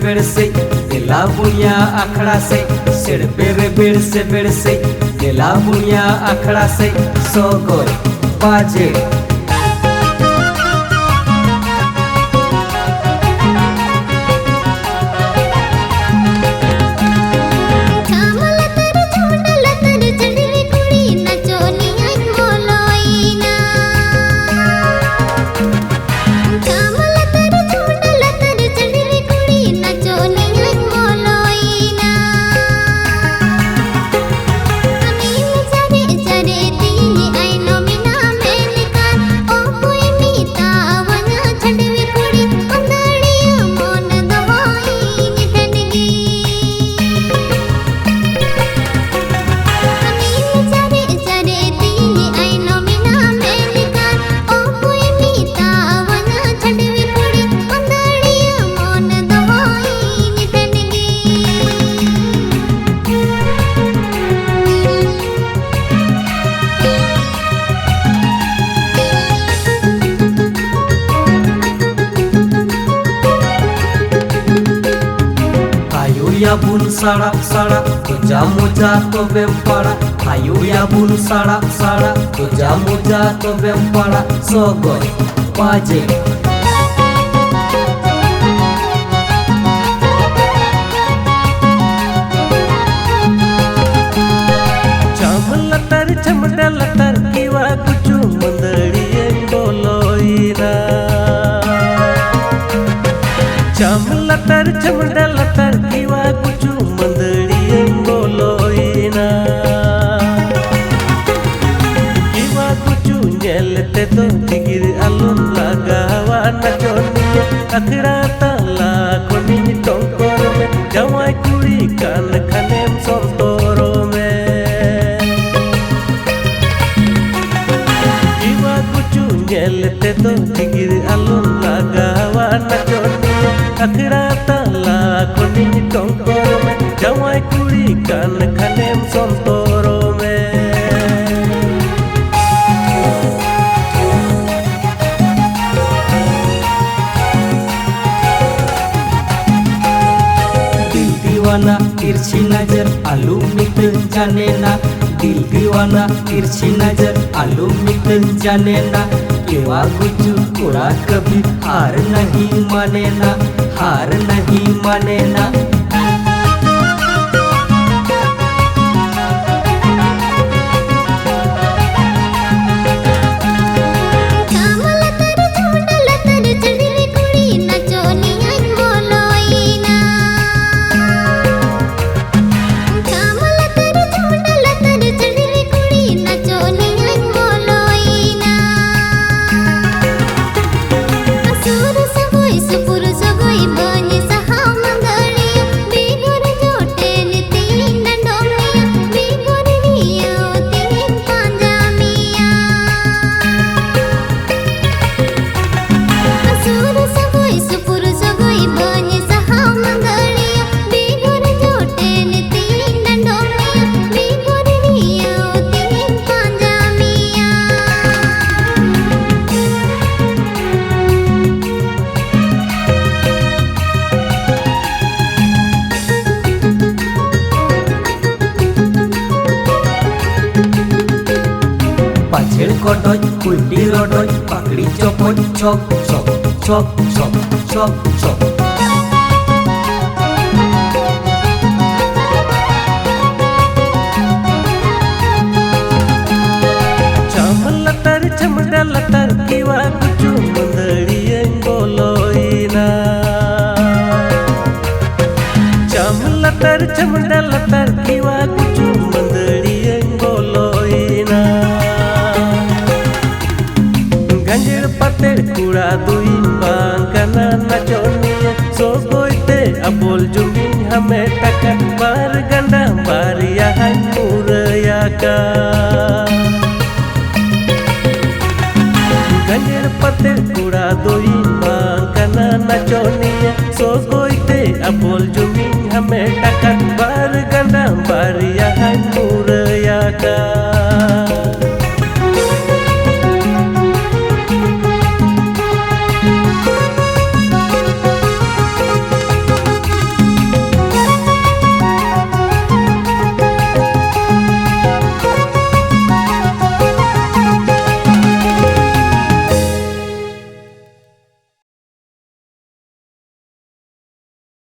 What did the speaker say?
बेड़ से दिला बुनिया अखड़ा से सिर बेड़ से दिला बुनिया अखड़ा से सो गोल बाजे ya bun sara sara tuja muja to bempara ayu ya bun sara sara tuja muja to bempara sogoy baje chamlatar chamdalatar kiwa kuchu mandaliye boloina chamlatar chamdalatar kiwa kuchu mandaliye boloina kiwa kuchu nyelte to digir alun lagawa nachoniya akra tala koni tonkor me jawai kuri kan khanem sontoro me kiwa kuchu nyelte to digir alun lagawa nachoniya akra tala koni tonkor me jawai kuri kan khanem sontoro me दिल दीवाना तिरछी नजर आलू मित जाने ना दिल दीवाना तिरछी नजर आलू मित जाने ना केवा गुजू कोड़ा कभी हार नहीं माने ना हार नहीं माने ना पाछेड़ कोटोय कुंडी रोडोय पकड़ी चोपोय चोक चोक चोक चोक चोक चोक chamlatar chamdalatar kiwa kuchu mandaliye boloina chamlatar chamdalatar kiwa kuchu mandaliye boloina ganjir pater kura duin bangkana nachoniya sogoite abol jumbin hame taka bar ganda baria hai muraya ka ganjir pater kura duin bangkana nachoniya sogoite abol